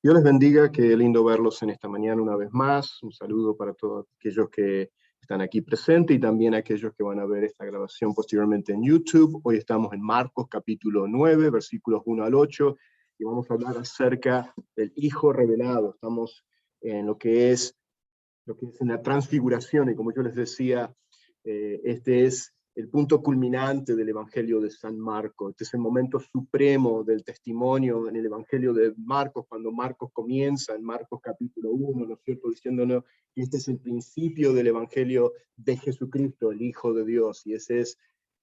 Dios les bendiga, qué lindo verlos en esta mañana una vez más. Un saludo para todos aquellos que están aquí presentes y también aquellos que van a ver esta grabación posteriormente en YouTube. Hoy estamos en Marcos capítulo 9, versículos 1 al 8, y vamos a hablar acerca del Hijo revelado. Estamos en lo que es en la transfiguración, y como yo les decía, este es el punto culminante del Evangelio de San Marcos. Este es el momento supremo del testimonio en el Evangelio de Marcos, cuando Marcos comienza en Marcos capítulo 1, ¿no es cierto?, diciéndonos que este es el principio del Evangelio de Jesucristo, el Hijo de Dios, y ese es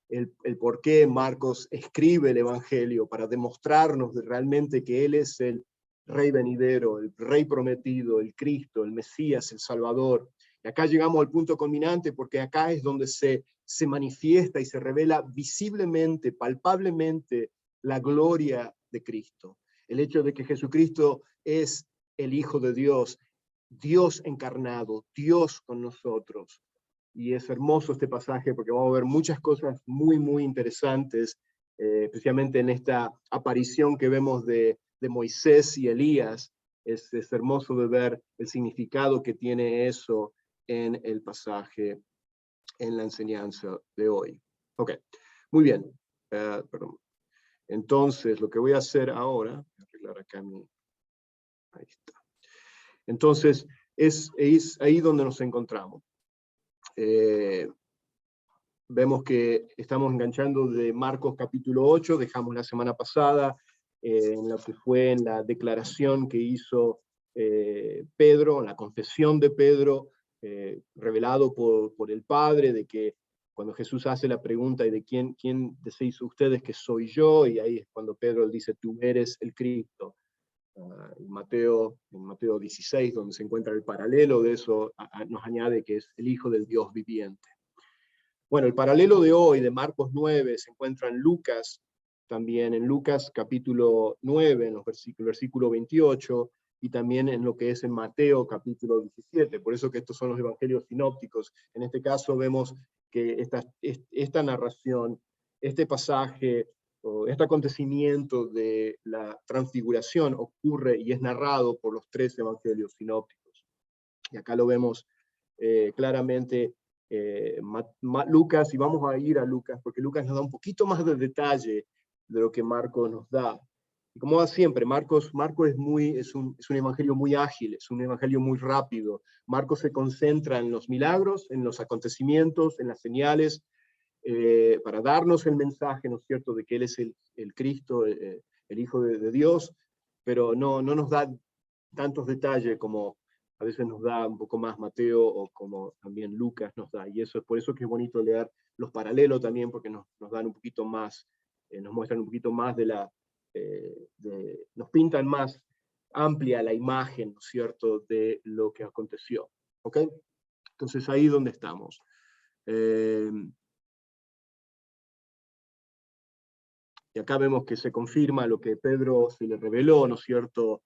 el por qué Marcos escribe el Evangelio, para demostrarnos realmente que Él es el Rey venidero, el Rey prometido, el Cristo, el Mesías, el Salvador. Y acá llegamos al punto culminante, porque acá es donde se manifiesta y se revela visiblemente, palpablemente, la gloria de Cristo. El hecho de que Jesucristo es el Hijo de Dios, Dios encarnado, Dios con nosotros. Y es hermoso este pasaje porque vamos a ver muchas cosas muy, muy interesantes, especialmente en esta aparición que vemos de Moisés y Elías. Es hermoso de ver el significado que tiene eso en el pasaje, en la enseñanza de hoy. Ok, muy bien. Perdón. Entonces, lo que voy a hacer ahora, voy a arreglar acá ahí está. Entonces, es ahí donde nos encontramos. Vemos que estamos enganchando de Marcos capítulo 8, dejamos la semana pasada en lo que fue en la declaración que hizo Pedro, la confesión de Pedro, revelado por el Padre, de que cuando Jesús hace la pregunta de quién decís ustedes que soy yo, y ahí es cuando Pedro dice, tú eres el Cristo. En Mateo 16, donde se encuentra el paralelo de eso, nos añade que es el Hijo del Dios viviente. Bueno, el paralelo de hoy, de Marcos 9, se encuentra en Lucas, también en Lucas capítulo 9, en los versículo 28, y también en lo que es en Mateo capítulo 17. Por eso que estos son los evangelios sinópticos. En este caso vemos que esta narración, este pasaje, o este acontecimiento de la transfiguración ocurre y es narrado por los tres evangelios sinópticos. Y acá lo vemos claramente. Lucas, y vamos a ir a Lucas, porque Lucas nos da un poquito más de detalle de lo que Marcos nos da. Y como va siempre, Marcos es un evangelio muy ágil, es un evangelio muy rápido. Marcos se concentra en los milagros, en los acontecimientos, en las señales, para darnos el mensaje, ¿no es cierto?, de que Él es el Cristo, el Hijo de Dios, pero no nos da tantos detalles como a veces nos da un poco más Mateo, o como también Lucas nos da, y eso es por eso que es bonito leer los paralelos también, porque nos dan un poquito más, nos muestran un poquito más nos pintan más amplia la imagen, ¿no es cierto?, de lo que aconteció. ¿Ok? Entonces ahí donde estamos. Y acá vemos que se confirma lo que Pedro se le reveló, ¿no es cierto?,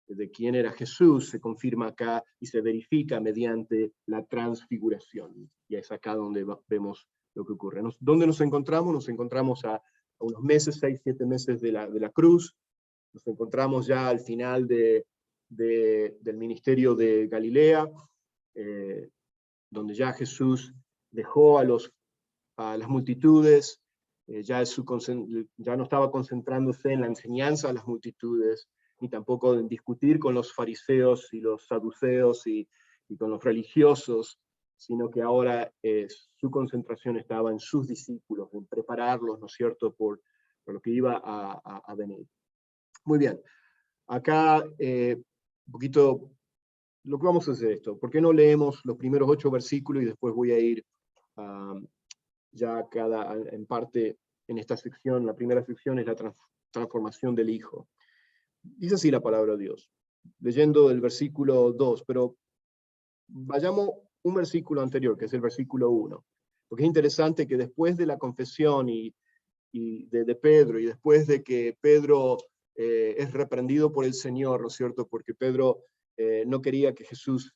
de quién era Jesús, se confirma acá y se verifica mediante la transfiguración. Y es acá donde vemos lo que ocurre. ¿Dónde nos encontramos? Nos encontramos a unos meses, 6, 7 meses de la cruz. Nos encontramos ya al final del ministerio de Galilea, donde ya Jesús dejó a las multitudes, ya no estaba concentrándose en la enseñanza a las multitudes, ni tampoco en discutir con los fariseos y los saduceos y con los religiosos, sino que ahora su concentración estaba en sus discípulos, en prepararlos, ¿no es cierto?, por lo que iba a venir. Muy bien, acá un poquito lo que vamos a hacer esto. ¿Por qué no leemos los primeros 8 versículos y después voy a ir ya en parte en esta sección? La primera sección es la transformación del Hijo. Dice así la palabra de Dios, leyendo el versículo 2, pero vayamos un versículo anterior, que es el versículo 1, porque es interesante que después de la confesión y de Pedro, y después de que Pedro es reprendido por el Señor, ¿no es cierto?, porque Pedro no quería que Jesús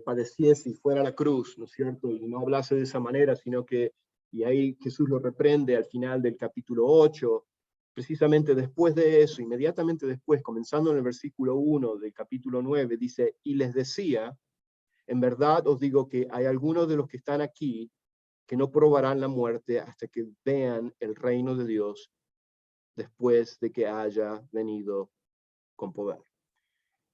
padeciese y fuera a la cruz, ¿no es cierto?, y no hablase de esa manera, sino que, y ahí Jesús lo reprende al final del capítulo 8, precisamente después de eso, inmediatamente después, comenzando en el versículo 1 del capítulo 9, dice, y les decía, en verdad os digo que hay algunos de los que están aquí que no probarán la muerte hasta que vean el reino de Dios después de que haya venido con poder.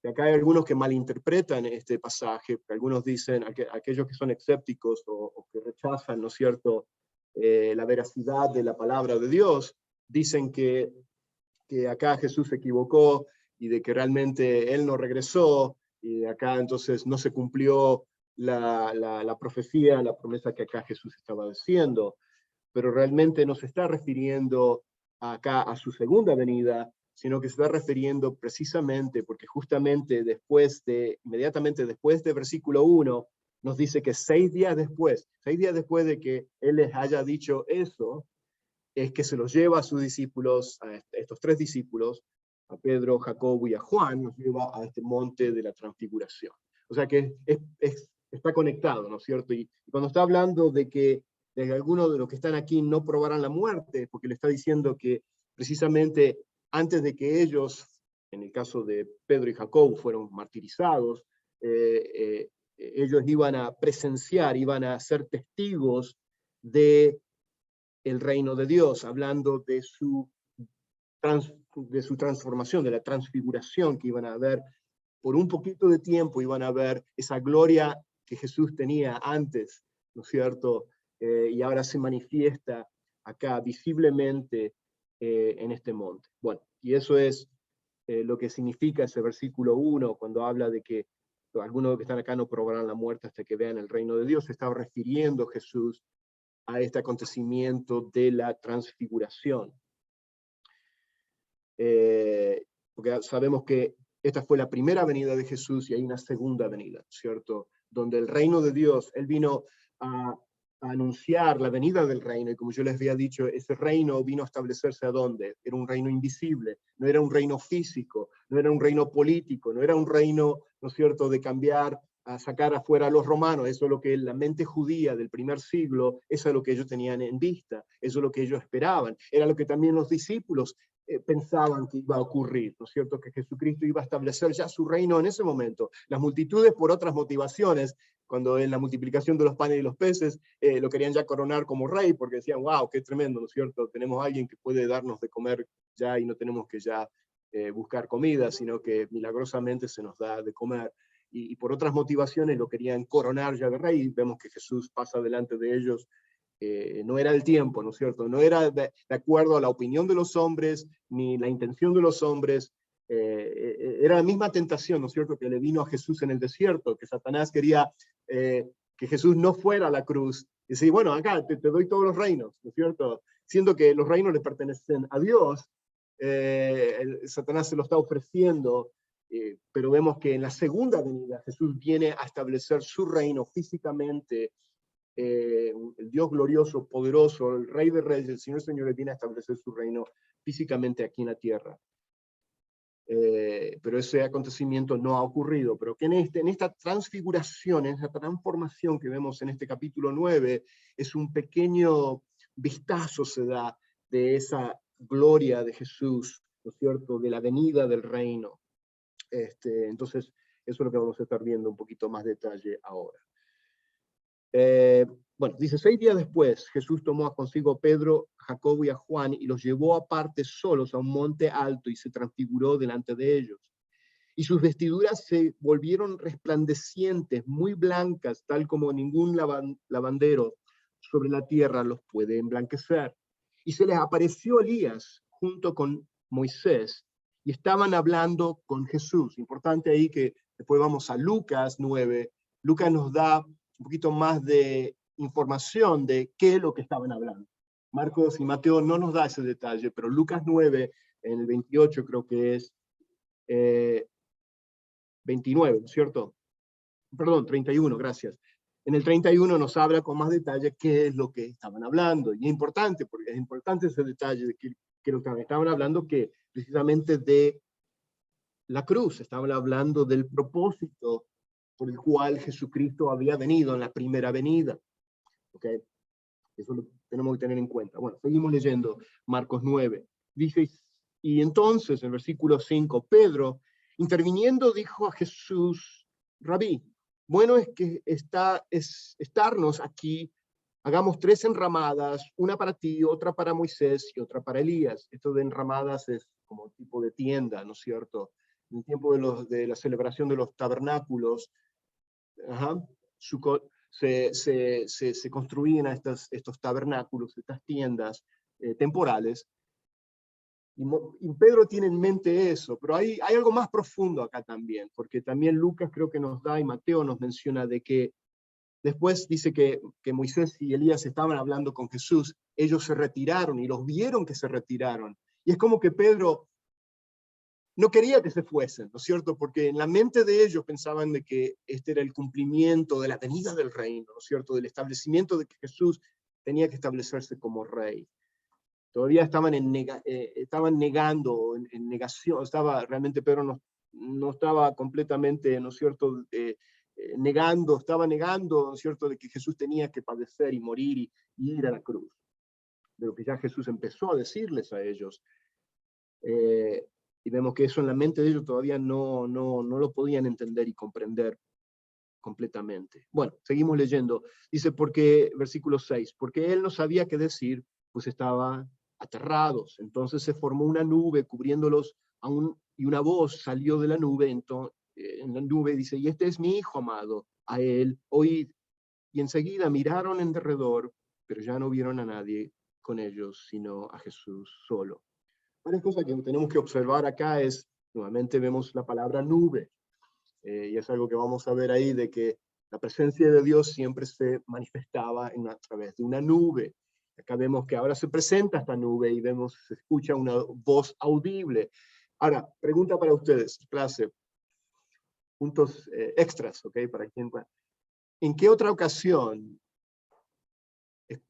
Y acá hay algunos que malinterpretan este pasaje, algunos dicen, aquellos que son escépticos o que rechazan, ¿no es cierto?, la veracidad de la palabra de Dios, dicen que acá Jesús se equivocó y de que realmente él no regresó, y acá entonces no se cumplió la profecía, la promesa que acá Jesús estaba diciendo, pero realmente no se está refiriendo acá a su segunda venida, sino que se está refiriendo precisamente, porque justamente inmediatamente después de versículo 1, nos dice que 6 días después de que él les haya dicho eso, es que se los lleva a sus discípulos, a estos 3 discípulos, a Pedro, Jacobo y a Juan, los lleva a este monte de la transfiguración. O sea que está conectado, ¿no es cierto? Y cuando está hablando de que algunos de los que están aquí no probarán la muerte, porque le está diciendo que precisamente antes de que ellos, en el caso de Pedro y Jacobo, fueron martirizados, ellos iban a presenciar, iban a ser testigos de el reino de Dios, hablando de su transformación, de la transfiguración que iban a ver por un poquito de tiempo, iban a ver esa gloria que Jesús tenía antes, ¿no es cierto? Y ahora se manifiesta acá visiblemente en este monte. Bueno, y eso es lo que significa ese versículo 1, cuando habla de que algunos que están acá no probarán la muerte hasta que vean el reino de Dios. Se está refiriendo Jesús a este acontecimiento de la transfiguración. Porque sabemos que esta fue la primera venida de Jesús y hay una segunda venida, ¿cierto? Donde el reino de Dios, él vino a anunciar la venida del reino, y como yo les había dicho, ese reino vino a establecerse ¿a dónde? Era un reino invisible, no era un reino físico, no era un reino político, no era un reino, ¿no es cierto?, de cambiar, a sacar afuera a los romanos. Eso es lo que la mente judía del primer siglo, eso es lo que ellos tenían en vista, eso es lo que ellos esperaban, era lo que también los discípulos pensaban que iba a ocurrir, ¿no es cierto?, que Jesucristo iba a establecer ya su reino en ese momento. Las multitudes, por otras motivaciones, cuando en la multiplicación de los panes y los peces, lo querían ya coronar como rey, porque decían, wow, qué tremendo, ¿no es cierto?, tenemos a alguien que puede darnos de comer ya y no tenemos que ya buscar comida, sino que milagrosamente se nos da de comer. Y por otras motivaciones lo querían coronar ya de rey, y vemos que Jesús pasa delante de ellos. No era el tiempo, ¿no es cierto? No era de acuerdo a la opinión de los hombres, ni la intención de los hombres. Era la misma tentación, ¿no es cierto?, que le vino a Jesús en el desierto, que Satanás quería que Jesús no fuera a la cruz. Y decía, bueno, acá te doy todos los reinos, ¿no es cierto? Siendo que los reinos le pertenecen a Dios, Satanás se lo está ofreciendo, pero vemos que en la segunda venida Jesús viene a establecer su reino físicamente. El Dios glorioso, poderoso, el Rey de Reyes, el Señor de Señores, viene a establecer su reino físicamente aquí en la tierra. Pero ese acontecimiento no ha ocurrido, pero que en esta transfiguración, en esta transformación que vemos en este capítulo 9, es un pequeño vistazo se da de esa gloria de Jesús, ¿no es cierto?, de la venida del reino. Entonces, eso es lo que vamos a estar viendo un poquito más detalle ahora. Bueno, dice, 6 días después, Jesús tomó consigo a Pedro, Jacobo y a Juan y los llevó aparte solos a un monte alto y se transfiguró delante de ellos. Y sus vestiduras se volvieron resplandecientes, muy blancas, tal como ningún lavandero sobre la tierra los puede emblanquecer. Y se les apareció Elías junto con Moisés y estaban hablando con Jesús. Importante ahí que después vamos a Lucas 9. Lucas nos da un poquito más de información de qué es lo que estaban hablando. Marcos y Mateo no nos da ese detalle, pero Lucas 9, en el 28 creo que es, 29, ¿no es cierto? Perdón, 31, gracias. En el 31 nos habla con más detalle qué es lo que estaban hablando. Y es importante, porque es importante ese detalle de que lo que estaban hablando, que precisamente de la cruz, estaban hablando del propósito por el cual Jesucristo había venido en la primera venida. ¿Okay? Eso lo tenemos que tener en cuenta. Bueno, seguimos leyendo Marcos 9. Dice, y entonces, en el versículo 5, Pedro, interviniendo, dijo a Jesús, Rabí, bueno es que estarnos aquí, hagamos 3 enramadas, una para ti, otra para Moisés y otra para Elías. Esto de enramadas es como tipo de tienda, ¿no es cierto? En el tiempo de la celebración de los tabernáculos, se construían estos tabernáculos, estas tiendas temporales. Y Pedro tiene en mente eso, pero hay algo más profundo acá también, porque también Lucas creo que nos da, y Mateo nos menciona, de que después dice que Moisés y Elías estaban hablando con Jesús, ellos se retiraron y los vieron que se retiraron. Y es como que Pedro no quería que se fuesen, ¿no es cierto? Porque en la mente de ellos pensaban de que este era el cumplimiento de la venida del reino, ¿no es cierto? Del establecimiento de que Jesús tenía que establecerse como rey. Todavía estaban, estaban negando, en negación, realmente Pedro no estaba completamente, ¿no es cierto?, estaba negando, ¿no es cierto?, de que Jesús tenía que padecer y morir y ir a la cruz. De lo que ya Jesús empezó a decirles a ellos. Y vemos que eso en la mente de ellos todavía no lo podían entender y comprender completamente. Bueno, seguimos leyendo. Dice, versículo 6, porque él no sabía qué decir, pues estaba aterrados. Entonces se formó una nube cubriéndolos y una voz salió de la nube. En la nube dice, y este es mi hijo amado, a él oíd. Y enseguida miraron en derredor, pero ya no vieron a nadie con ellos, sino a Jesús solo. Una cosa que tenemos que observar acá es, nuevamente vemos la palabra nube. Y es algo que vamos a ver ahí, de que la presencia de Dios siempre se manifestaba a través de una nube. Acá vemos que ahora se presenta esta nube y se escucha una voz audible. Ahora, pregunta para ustedes, clase, puntos extras, ¿ok? Para quien, ¿en qué otra ocasión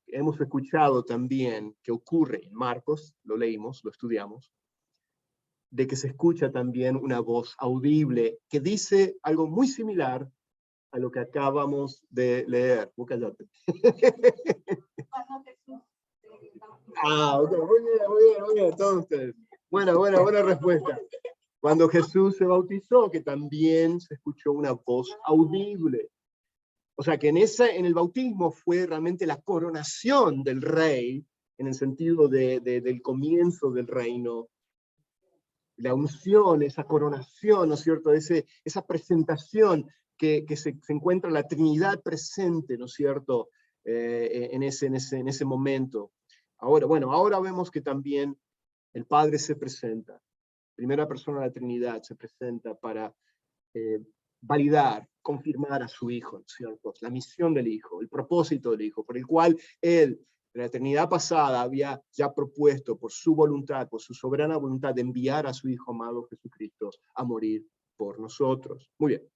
hemos escuchado también que ocurre en Marcos, lo leímos, lo estudiamos, de que se escucha también una voz audible que dice algo muy similar a lo que acabamos de leer? Cállate. Ok, muy bien, todos ustedes. Buena respuesta. Cuando Jesús se bautizó, que también se escuchó una voz audible. O sea que en el bautismo fue realmente la coronación del rey, en el sentido del comienzo del reino, la unción, esa coronación, ¿no es cierto? Esa presentación que se encuentra la Trinidad presente, ¿no es cierto? En ese momento. Ahora vemos que también el Padre se presenta, primera persona de la Trinidad se presenta para validar, confirmar a su Hijo, ¿no es cierto? La misión del Hijo, el propósito del Hijo, por el cual Él, en la eternidad pasada, había ya propuesto por su voluntad, por su soberana voluntad, de enviar a su Hijo amado Jesucristo a morir por nosotros. Muy bien.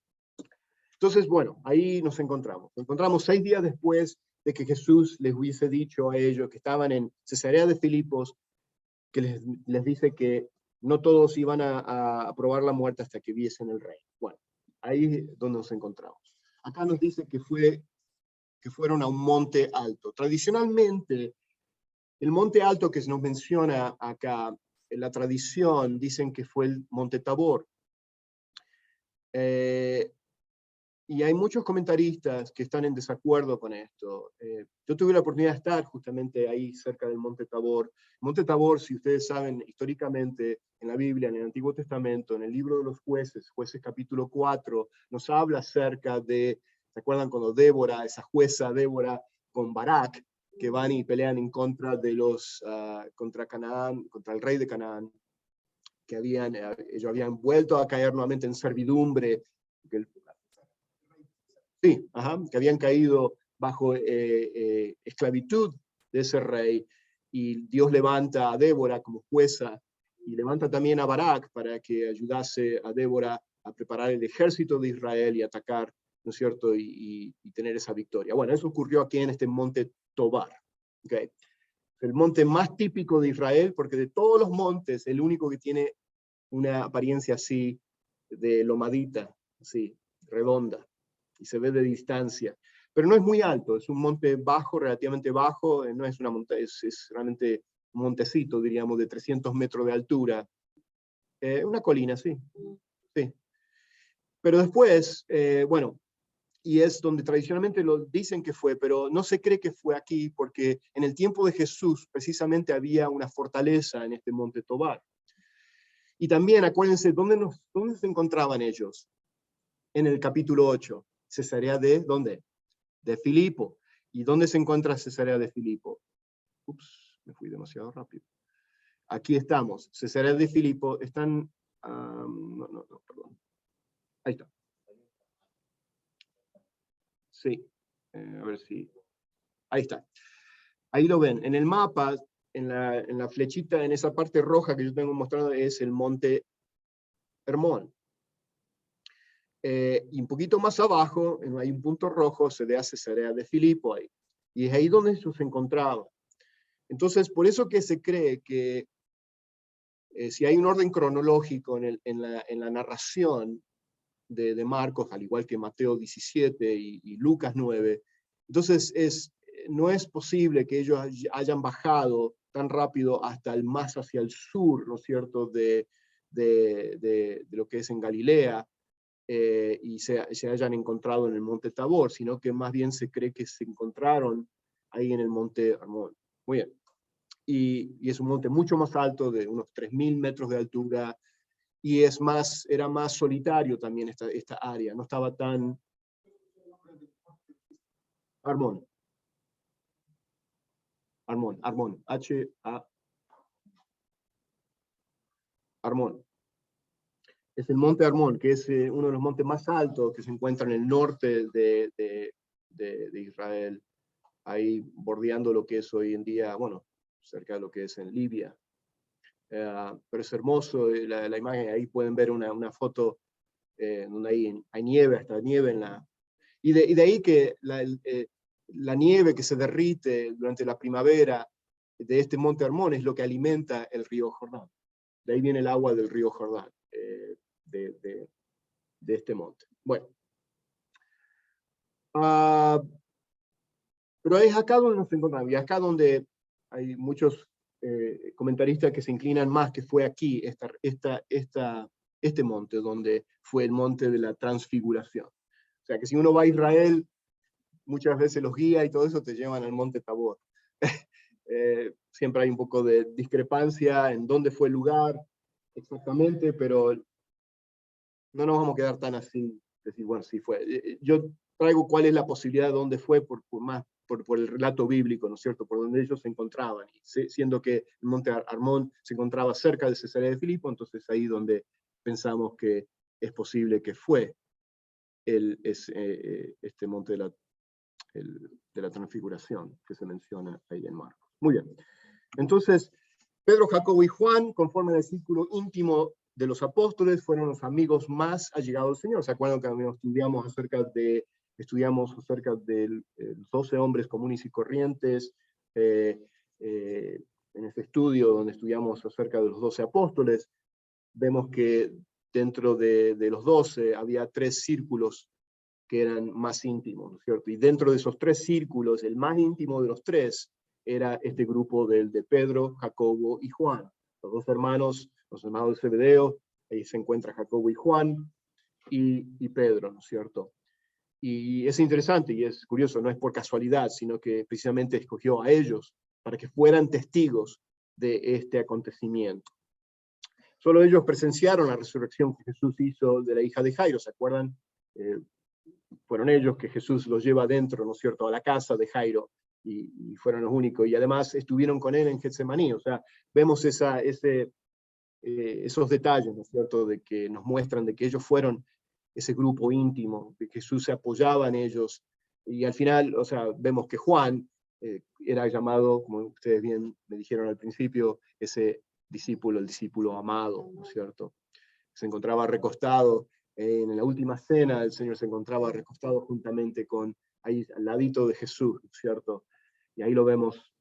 Entonces, bueno, ahí nos encontramos. Nos encontramos 6 días después de que Jesús les hubiese dicho a ellos que estaban en Cesarea de Filipos, que les dice que no todos iban a probar la muerte hasta que viesen el rey. Bueno, ahí es donde nos encontramos. Acá nos dice que fueron a un monte alto. Tradicionalmente, el monte alto que se nos menciona acá, en la tradición, dicen que fue el monte Tabor. Y hay muchos comentaristas que están en desacuerdo con esto. Yo tuve la oportunidad de estar justamente ahí cerca del Monte Tabor. Monte Tabor, si ustedes saben, históricamente en la Biblia, en el Antiguo Testamento, en el libro de los Jueces capítulo 4, nos habla acerca de, ¿se acuerdan cuando Débora, esa jueza Débora, con Barak, que van y pelean en contra de contra Canaán, contra el rey de Canaán, que ellos habían vuelto a caer nuevamente en servidumbre, que habían caído bajo esclavitud de ese rey, y Dios levanta a Débora como jueza, y levanta también a Barak para que ayudase a Débora a preparar el ejército de Israel y atacar, ¿no es cierto?, y tener esa victoria. Bueno, eso ocurrió aquí en este monte Tobar. Okay. El monte más típico de Israel, porque de todos los montes, el único que tiene una apariencia así, de lomadita, así, redonda, y se ve de distancia. Pero no es muy alto, es un monte bajo, relativamente bajo, no es una montaña, es realmente montecito, diríamos, de 300 metros de altura. Una colina, sí. Sí. Pero después, bueno, y es donde tradicionalmente lo dicen que fue, pero no se cree que fue aquí, porque en el tiempo de Jesús precisamente había una fortaleza en este monte Tobar. Y también, acuérdense, ¿dónde se encontraban ellos? En el capítulo 8, Cesarea de, ¿dónde? De Filipo. ¿Y dónde se encuentra Cesarea de Filipo? Ups, me fui demasiado rápido. Aquí estamos, Cesarea de Filipo, están, no, perdón. Ahí está. Sí, a ver si, ahí está. Ahí lo ven, en el mapa, en la flechita, en esa parte roja que yo tengo mostrado, es el monte Hermón. Y un poquito más abajo, hay un punto rojo, se ve a Cesarea de Filipo ahí. Y es ahí donde ellos se encontraban. Entonces, por eso que se cree que si hay un orden cronológico en la narración de Marcos, al igual que Mateo 17 y Lucas 9, entonces no es posible que ellos hayan bajado tan rápido hasta el más hacia el sur, ¿no es cierto?, de lo que es en Galilea, y se hayan encontrado en el monte Tabor, sino que más bien se cree que se encontraron ahí en el monte Hermón. Muy bien. Y es un monte mucho más alto, de unos 3.000 metros de altura, y era más solitario también esta área, no estaba tan... Hermón, H-A... Hermón. Es el monte Hermón, que es uno de los montes más altos que se encuentra en el norte de Israel, ahí bordeando lo que es hoy en día, bueno, cerca de lo que es en Libia. Pero es hermoso la imagen, ahí pueden ver una foto donde hay nieve, hasta nieve en la... Y de ahí que la nieve que se derrite durante la primavera de este monte Hermón es lo que alimenta el río Jordán. De ahí viene el agua del río Jordán, de este monte. Bueno. Pero es acá donde nos encontramos, y acá donde hay muchos comentaristas que se inclinan más, que fue aquí, este monte, donde fue el monte de la transfiguración. O sea, que si uno va a Israel, muchas veces los guías y todo eso te llevan al monte Tabor. Siempre hay un poco de discrepancia en dónde fue el lugar exactamente, pero no nos vamos a quedar tan así, decir, bueno, sí fue. Yo traigo cuál es la posibilidad de dónde fue por el relato bíblico, ¿no es cierto?, por donde ellos se encontraban, y siendo que el monte Hermón se encontraba cerca de Cesarea de Filipo, entonces ahí donde pensamos que es posible que fue este monte de la transfiguración que se menciona ahí en Marcos. Muy bien. Entonces, Pedro, Jacobo y Juan, conforme al círculo íntimo de los apóstoles, fueron los amigos más allegados del Señor. ¿Se acuerdan que estudiamos acerca de los 12 hombres comunes y corrientes, en este estudio donde estudiamos acerca de los 12 apóstoles? Vemos que dentro de los 12 había 3 círculos que eran más íntimos, ¿no es cierto? Y dentro de esos 3 círculos, el más íntimo de los 3 era este grupo de Pedro, Jacobo y Juan, los 2 hermanos, los hermanos de Zebedeo. Ahí se encuentra Jacobo y Juan, y Pedro, ¿no es cierto? Y es interesante y es curioso, no es por casualidad, sino que precisamente escogió a ellos para que fueran testigos de este acontecimiento. Solo ellos presenciaron la resurrección que Jesús hizo de la hija de Jairo, ¿se acuerdan? Fueron ellos que Jesús los lleva adentro, ¿no es cierto?, a la casa de Jairo, y fueron los únicos, y además estuvieron con él en Getsemaní. O sea, vemos esos detalles, ¿no es cierto?, de que nos muestran de que ellos fueron ese grupo íntimo, de que Jesús se apoyaba en ellos, y al final, o sea, vemos que Juan era llamado, como ustedes bien me dijeron al principio, ese discípulo, el discípulo amado, ¿no es cierto? Se encontraba recostado en la última cena, el Señor se encontraba recostado juntamente ahí al ladito de Jesús, ¿no es cierto? Y ahí lo vemos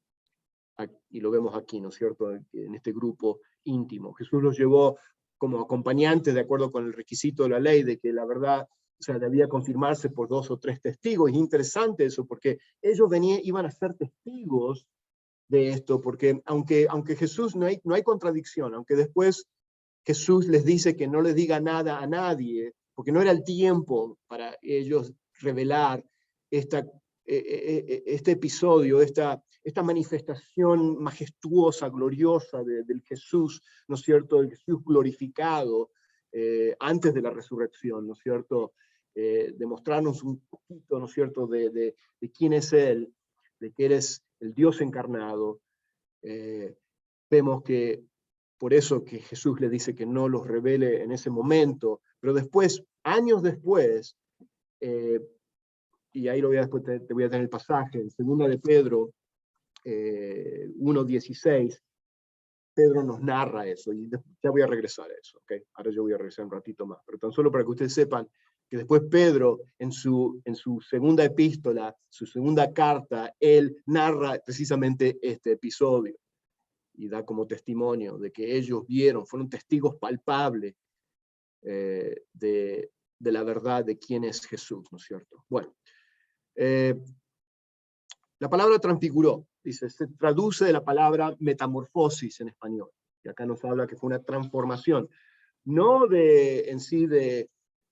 aquí, ¿no es cierto?, en este grupo íntimo. Jesús los llevó como acompañantes de acuerdo con el requisito de la ley, de que la verdad, o sea, debía confirmarse por 2 o 3 testigos. Es interesante eso, porque ellos iban a ser testigos de esto, porque aunque Jesús no hay contradicción, aunque después Jesús les dice que no les diga nada a nadie, porque no era el tiempo para ellos revelar este episodio, esta manifestación majestuosa, gloriosa del Jesús, ¿no es cierto?, el Jesús glorificado antes de la resurrección, ¿no es cierto?, demostrarnos un poquito, ¿no es cierto?, de quién es Él, de que eres el Dios encarnado. Vemos que por eso que Jesús le dice que no los revele en ese momento, pero después, años después, y ahí después te voy a tener el pasaje, en 2 de Pedro 1:16, Pedro nos narra eso, y ya voy a regresar a eso, ¿okay? Ahora yo voy a regresar un ratito más, pero tan solo para que ustedes sepan que después Pedro, en su segunda epístola, su segunda carta, él narra precisamente este episodio, y da como testimonio de que ellos vieron, fueron testigos palpables de la verdad de quién es Jesús, ¿no es cierto? Bueno, la palabra transfiguró, dice, se traduce de la palabra metamorfosis en español, y acá nos habla que fue una transformación, no en sí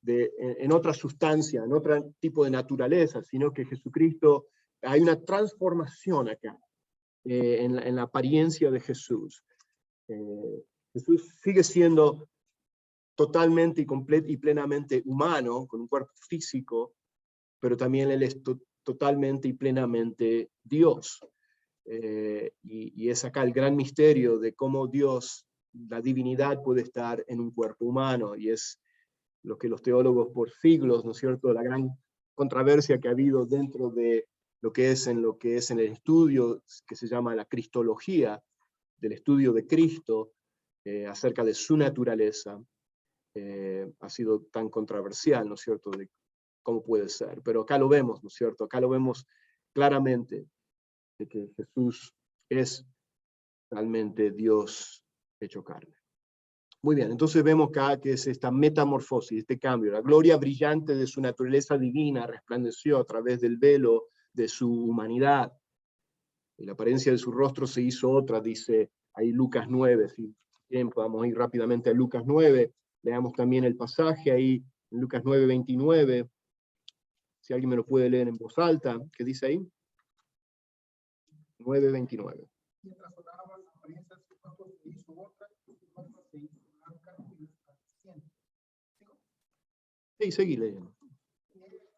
en otra sustancia, en otro tipo de naturaleza, sino que Jesucristo, hay una transformación acá, en la apariencia de Jesús. Jesús sigue siendo totalmente y plenamente humano, con un cuerpo físico, pero también Él es totalmente y plenamente Dios. Y es acá el gran misterio de cómo Dios, la divinidad, puede estar en un cuerpo humano, y es lo que los teólogos por siglos, ¿no es cierto?, la gran controversia que ha habido dentro de lo que es en el estudio que se llama la cristología, del estudio de Cristo, acerca de su naturaleza, ha sido tan controversial, ¿no es cierto?, de cómo puede ser. Pero acá lo vemos, ¿no es cierto?, acá lo vemos claramente, de que Jesús es realmente Dios hecho carne. Muy bien, entonces vemos acá que es esta metamorfosis, este cambio. La gloria brillante de su naturaleza divina resplandeció a través del velo de su humanidad. Y la apariencia de su rostro se hizo otra, dice ahí Lucas 9. Si bien podamos ir rápidamente a Lucas 9, leamos también el pasaje ahí en Lucas 9:29. Si alguien me lo puede leer en voz alta, ¿qué dice ahí? 9:29. Mientras oraba, la apariencia de su rostro se hizo otra, y su rostro se hizo blanca y resplandeciente. Sí, seguí leyendo.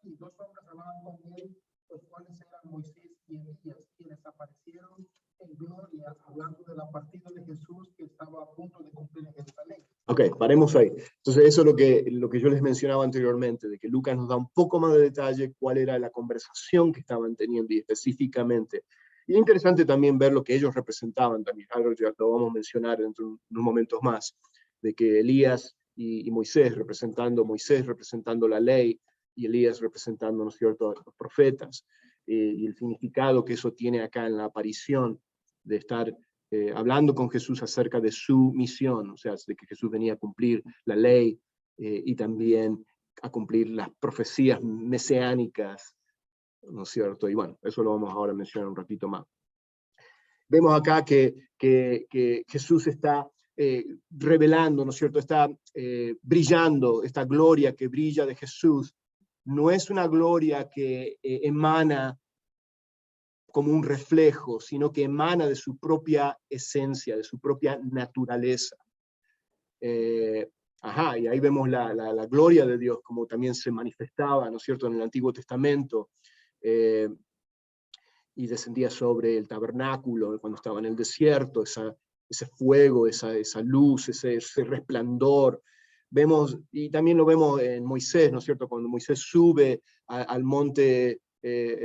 Y 2 hombres hablaban con él, los cuales eran Moisés y Elías, quienes aparecieron en gloria, hablando de la partida de Jesús que estaba a punto de cumplir en Jerusalén. Ok, paremos ahí. Entonces eso es lo que yo les mencionaba anteriormente, de que Lucas nos da un poco más de detalle cuál era la conversación que estaban teniendo, y específicamente. Y es interesante también ver lo que ellos representaban también, algo ya lo vamos a mencionar dentro de unos momentos más, de que Elías y Moisés representando la ley, y Elías representando, ¿no es cierto?, a los profetas, y el significado que eso tiene acá en la aparición, de estar hablando con Jesús acerca de su misión, o sea, de que Jesús venía a cumplir la ley, y también a cumplir las profecías mesiánicas, ¿no es cierto? Y bueno, eso lo vamos ahora a mencionar un ratito más. Vemos acá que Jesús está revelando, ¿no es cierto?, está brillando, esta gloria que brilla de Jesús, no es una gloria que emana como un reflejo, sino que emana de su propia esencia, de su propia naturaleza. Y ahí vemos la gloria de Dios, como también se manifestaba, ¿no es cierto?, en el Antiguo Testamento, y descendía sobre el tabernáculo cuando estaba en el desierto, ese fuego, esa luz, ese resplandor. Vemos, y también lo vemos en Moisés, ¿no es cierto?, cuando Moisés sube al monte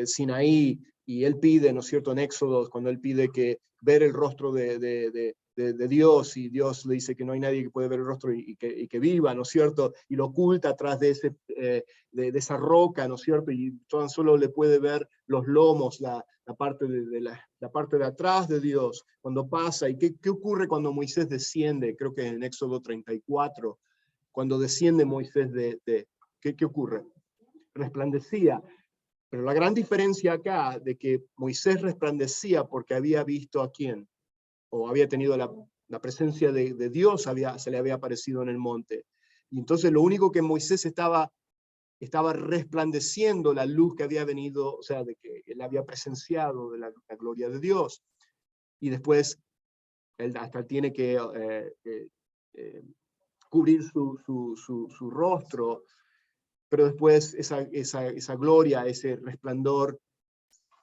Sinaí, y él pide, ¿no es cierto?, en Éxodo, cuando él pide ver el rostro de Dios, y Dios le dice que no hay nadie que puede ver el rostro y que viva, ¿no es cierto?, y lo oculta atrás de esa roca, ¿no es cierto?, y tan solo le puede ver los lomos, la parte de atrás de Dios, cuando pasa. ¿Y qué ocurre cuando Moisés desciende? Creo que en Éxodo 34, cuando desciende Moisés ¿qué ocurre? Resplandecía. Pero la gran diferencia acá de que Moisés resplandecía porque había visto a quién, o había tenido la presencia de Dios, se le había aparecido en el monte. Y entonces lo único que Moisés estaba resplandeciendo la luz que había venido, o sea, de que él había presenciado de la gloria de Dios. Y después él hasta tiene que cubrir su rostro, pero después esa gloria, ese resplandor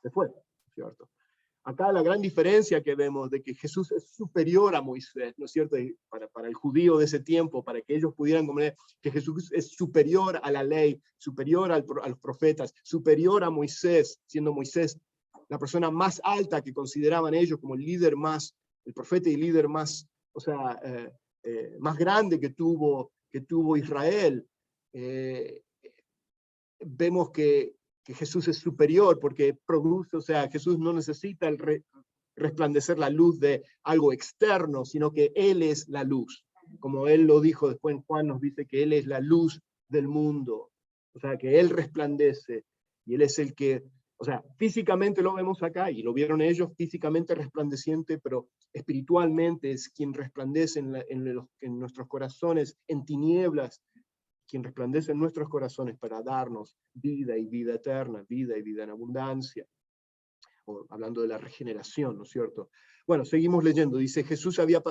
se fue, ¿cierto? Acá la gran diferencia que vemos de que Jesús es superior a Moisés, ¿no es cierto? Y para el judío de ese tiempo, para que ellos pudieran comprender que Jesús es superior a la ley, superior a los profetas, superior a Moisés, siendo Moisés la persona más alta que consideraban ellos como el líder más, el profeta y líder más, o sea, más grande que tuvo Israel. Vemos que Jesús es superior porque produce, o sea, Jesús no necesita resplandecer la luz de algo externo, sino que Él es la luz. Como Él lo dijo después en Juan, nos dice que Él es la luz del mundo. O sea, que Él resplandece y Él es el que, o sea, físicamente lo vemos acá y lo vieron ellos, físicamente resplandeciente, pero espiritualmente es quien resplandece en nuestros corazones, en tinieblas, quien resplandece en nuestros corazones para darnos vida y vida eterna, vida y vida en abundancia. O, hablando de la regeneración, ¿no es cierto? Bueno, seguimos leyendo. Dice, Jesús había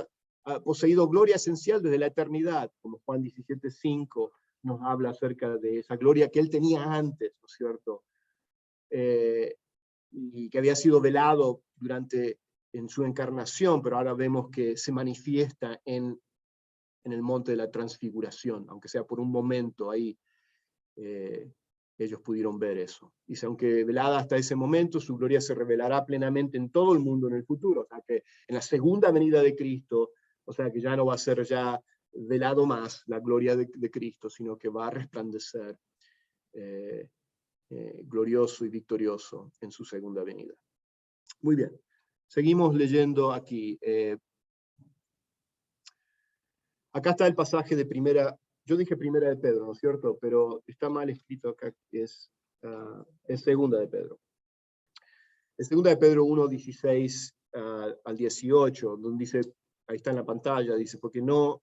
poseído gloria esencial desde la eternidad, como Juan 17:5 nos habla acerca de esa gloria que él tenía antes, ¿no es cierto? Y que había sido velado en su encarnación, pero ahora vemos que se manifiesta en el monte de la transfiguración, aunque sea por un momento ahí, ellos pudieron ver eso. Dice, aunque velada hasta ese momento, su gloria se revelará plenamente en todo el mundo en el futuro, o sea que en la segunda venida de Cristo, o sea que ya no va a ser ya velado más la gloria de Cristo, sino que va a resplandecer glorioso y victorioso en su segunda venida. Muy bien, seguimos leyendo aquí. Acá está el pasaje de yo dije primera de Pedro, ¿no es cierto? Pero está mal escrito acá, es segunda de Pedro. Es segunda de Pedro 1, 16 al 18, donde dice, ahí está en la pantalla, dice, porque no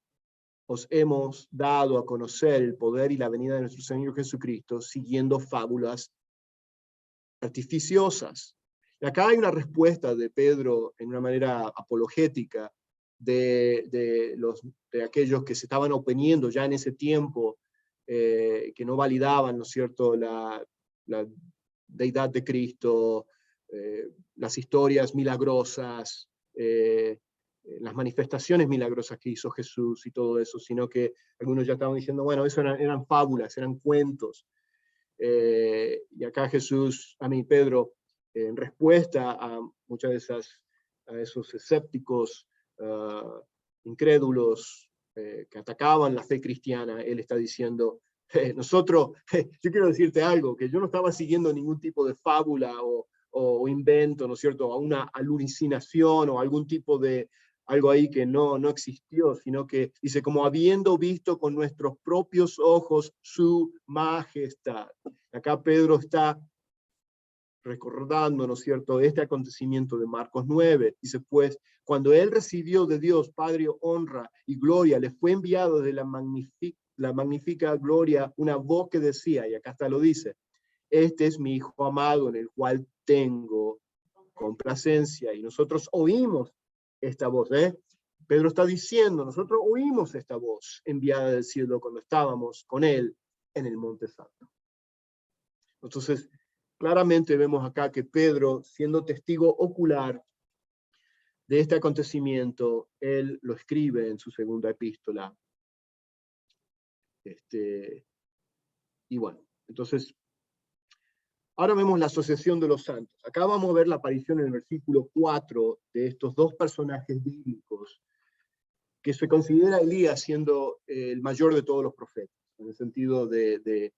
os hemos dado a conocer el poder y la venida de nuestro Señor Jesucristo, siguiendo fábulas artificiosas. Y acá hay una respuesta de Pedro en una manera apologética, de aquellos que se estaban oponiendo ya en ese tiempo, que no validaban, ¿no es cierto?, la deidad de Cristo, las historias milagrosas, las manifestaciones milagrosas que hizo Jesús y todo eso, sino que algunos ya estaban diciendo, bueno, eso eran fábulas, eran cuentos. Y acá Pedro, en respuesta a muchas de a esos escépticos, incrédulos, que atacaban la fe cristiana, él está diciendo, yo quiero decirte algo, que yo no estaba siguiendo ningún tipo de fábula o invento, ¿no es cierto?, a una alucinación o algún tipo de algo ahí que no existió, sino que dice, como habiendo visto con nuestros propios ojos su majestad. Acá Pedro está recordando, ¿no es cierto?, este acontecimiento de Marcos 9. Dice, pues, cuando él recibió de Dios, Padre, honra y gloria, le fue enviado de la magnífica gloria una voz que decía, y acá está lo dice, este es mi Hijo amado en el cual tengo complacencia. Y nosotros oímos esta voz, Pedro está diciendo, nosotros oímos esta voz enviada del cielo cuando estábamos con él en el Monte Santo. Entonces, claramente vemos acá que Pedro, siendo testigo ocular de este acontecimiento, él lo escribe en su segunda epístola. Y bueno, entonces, ahora vemos la asociación de los santos. Acá vamos a ver la aparición en el versículo 4 de estos dos personajes bíblicos que se considera Elías siendo el mayor de todos los profetas, en el sentido de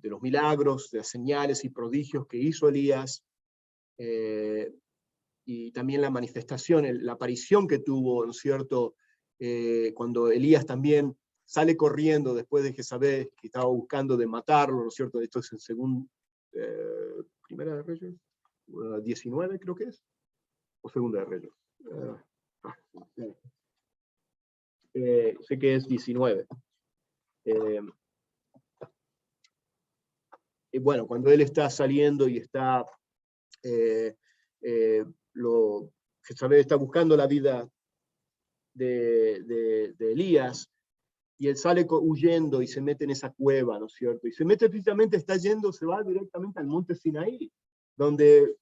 los milagros, de las señales y prodigios que hizo Elías, y también la manifestación, la aparición que tuvo, ¿no es cierto?, cuando Elías también sale corriendo después de Jezabel, que estaba buscando de matarlo, ¿no es cierto? Esto es en Primera de Reyes, 19 creo que es, o Segunda de Reyes. Sé que es 19. Y bueno, cuando él está saliendo y está, Jezabel está buscando la vida de Elías, y él sale huyendo y se mete en esa cueva, ¿no es cierto? Y se mete precisamente, se va directamente al monte Sinaí, donde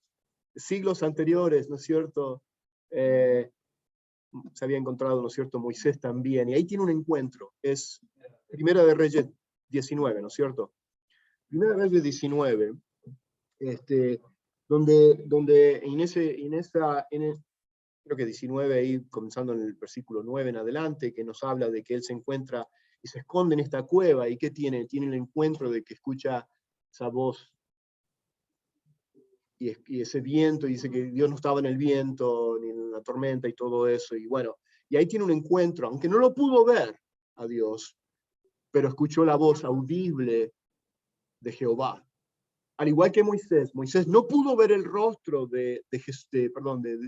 siglos anteriores, ¿no es cierto? Se había encontrado, ¿no es cierto?, Moisés también, y ahí tiene un encuentro, es Primera de Reyes 19, ¿no es cierto? Primera de Reyes 19, donde creo que 19 ahí, comenzando en el versículo 9 en adelante, que nos habla de que él se encuentra y se esconde en esta cueva, y ¿qué tiene? Tiene el encuentro de que escucha esa voz y ese viento, y dice que Dios no estaba en el viento, ni en la tormenta y todo eso, y bueno, y ahí tiene un encuentro, aunque no lo pudo ver a Dios, pero escuchó la voz audible de Jehová. Al igual que Moisés no pudo ver el rostro de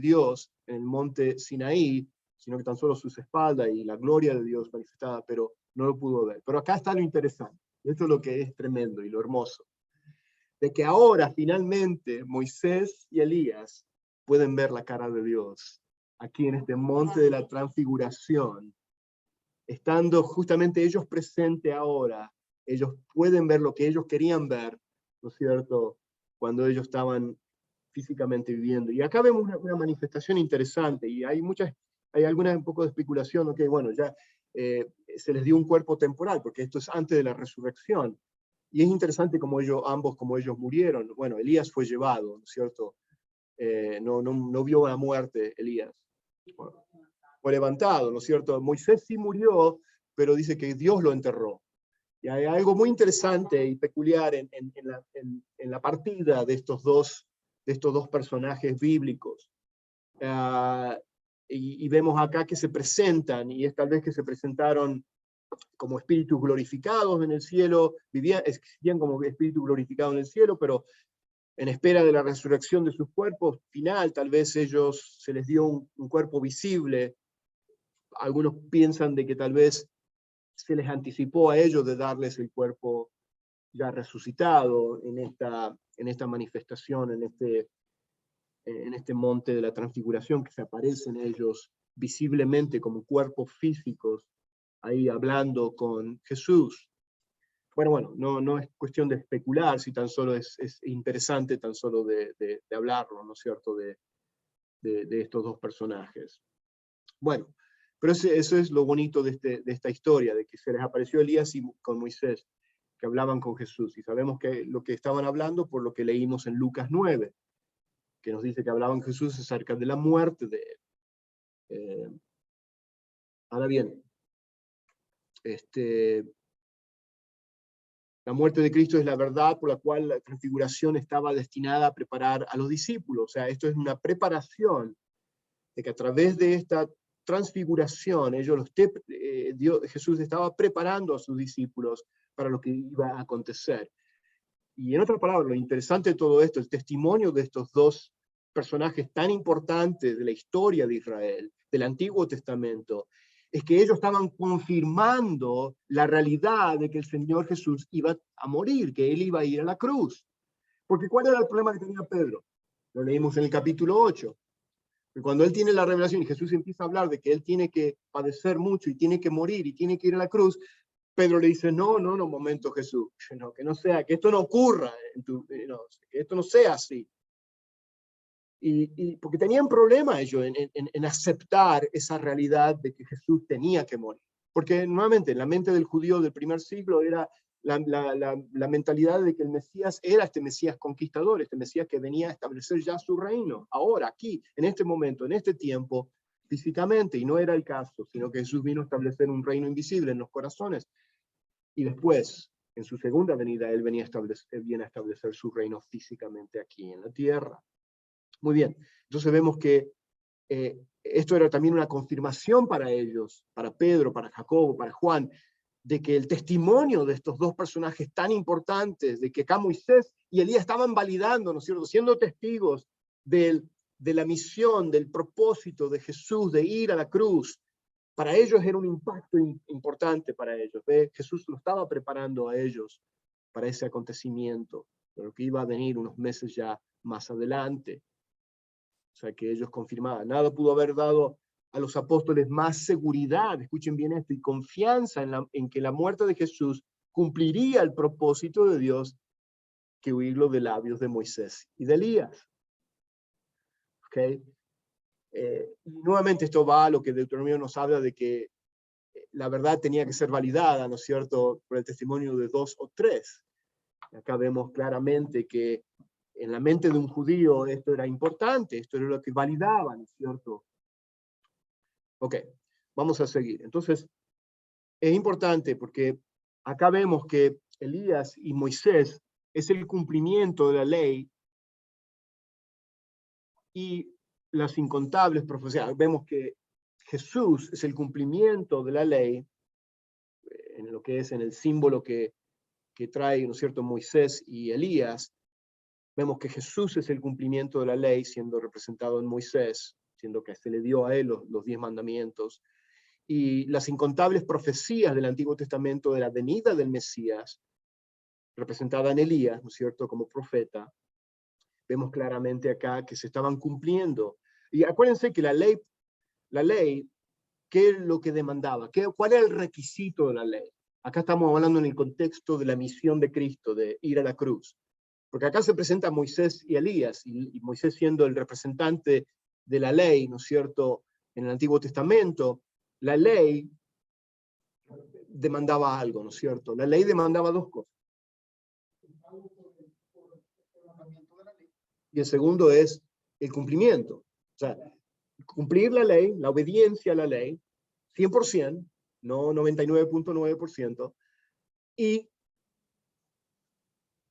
Dios en el monte Sinaí, sino que tan solo sus espaldas y la gloria de Dios manifestada, pero no lo pudo ver. Pero acá está lo interesante, y esto es lo que es tremendo y lo hermoso, de que ahora finalmente Moisés y Elías pueden ver la cara de Dios aquí en este monte de la transfiguración, estando justamente ellos presentes ahora. Ellos pueden ver lo que ellos querían ver, ¿no es cierto?, cuando ellos estaban físicamente viviendo. Y acá vemos una manifestación interesante, y hay alguna un poco de especulación, ok, bueno, ya se les dio un cuerpo temporal, porque esto es antes de la resurrección. Y es interesante como ellos murieron. Bueno, Elías fue llevado, ¿no es cierto? No vio la muerte, Elías. Bueno, fue levantado, ¿no es cierto? Moisés sí murió, pero dice que Dios lo enterró. Y hay algo muy interesante y peculiar en la partida de estos dos personajes bíblicos. Y vemos acá que se presentan, y es tal vez que se presentaron como espíritus glorificados en el cielo, existían como espíritus glorificados en el cielo, pero en espera de la resurrección de sus cuerpos final, tal vez se les dio un cuerpo visible. Algunos piensan de que tal vez se les anticipó a ellos de darles el cuerpo ya resucitado en esta manifestación, en este monte de la transfiguración, que se aparecen ellos visiblemente como cuerpos físicos, ahí hablando con Jesús. Bueno, no es cuestión de especular, si tan solo es interesante tan solo de hablarlo, ¿no es cierto?, de estos dos personajes. Bueno, pero eso es lo bonito de esta historia, de que se les apareció Elías con Moisés, que hablaban con Jesús, y sabemos que lo que estaban hablando por lo que leímos en Lucas 9, que nos dice que hablaban Jesús acerca de la muerte de él. Ahora bien, la muerte de Cristo es la verdad por la cual la transfiguración estaba destinada a preparar a los discípulos. O sea, esto es una preparación de que a través de esta transfiguración Jesús estaba preparando a sus discípulos para lo que iba a acontecer. Y en otras palabras, lo interesante de todo esto, el testimonio de estos dos personajes tan importantes de la historia de Israel, del Antiguo Testamento, es que ellos estaban confirmando la realidad de que el Señor Jesús iba a morir, que Él iba a ir a la cruz. Porque ¿cuál era el problema que tenía Pedro? Lo leímos en el capítulo 8. Que cuando él tiene la revelación y Jesús empieza a hablar de que él tiene que padecer mucho y tiene que morir y tiene que ir a la cruz, Pedro le dice, no, un momento, Jesús, que no sea, que esto no ocurra, que esto no sea así. Y porque tenían problema ellos en aceptar esa realidad de que Jesús tenía que morir. Porque nuevamente, en la mente del judío del primer siglo era la mentalidad de que el Mesías era este Mesías conquistador, este Mesías que venía a establecer ya su reino, ahora, aquí, en este momento, en este tiempo, físicamente, y no era el caso, sino que Jesús vino a establecer un reino invisible en los corazones, y después, en su segunda venida, él viene a establecer su reino físicamente aquí en la tierra. Muy bien, entonces vemos que esto era también una confirmación para ellos, para Pedro, para Jacobo, para Juan, de que el testimonio de estos dos personajes tan importantes, de que acá Moisés y Elías estaban validando, ¿no es cierto?, siendo testigos de la misión, del propósito de Jesús de ir a la cruz. Para ellos era un impacto importante para ellos. ¿Ve? Jesús lo estaba preparando a ellos para ese acontecimiento, pero que iba a venir unos meses ya más adelante. O sea, que ellos confirmaban. Nada pudo haber dado a los apóstoles más seguridad, escuchen bien esto, y confianza en que la muerte de Jesús cumpliría el propósito de Dios que oírlo de labios de Moisés y de Elías. ¿Okay? Y nuevamente esto va a lo que Deuteronomio nos habla de que la verdad tenía que ser validada, ¿no es cierto?, por el testimonio de 2 o 3. Acá vemos claramente que en la mente de un judío esto era importante, esto era lo que validaba, ¿no es cierto? Ok, vamos a seguir. Entonces, es importante porque acá vemos que Elías y Moisés es el cumplimiento de la ley y las incontables profecías. Vemos que Jesús es el cumplimiento de la ley, en lo que es en el símbolo que trae, ¿no es cierto?, Moisés y Elías. Vemos que Jesús es el cumplimiento de la ley, siendo representado en Moisés, siendo que se le dio a él los 10 mandamientos. Y las incontables profecías del Antiguo Testamento de la venida del Mesías, representada en Elías, ¿no es cierto?, como profeta, vemos claramente acá que se estaban cumpliendo. Y acuérdense que la ley, ¿qué es lo que demandaba? ¿Cuál era el requisito de la ley? Acá estamos hablando en el contexto de la misión de Cristo, de ir a la cruz. Porque acá se presenta Moisés y Elías, y Moisés siendo el representante de la ley, ¿no es cierto?, en el Antiguo Testamento. La ley demandaba algo, ¿no es cierto? La ley demandaba 2 cosas. Y el segundo es el cumplimiento. O sea, cumplir la ley, la obediencia a la ley, 100%, no 99.9%, y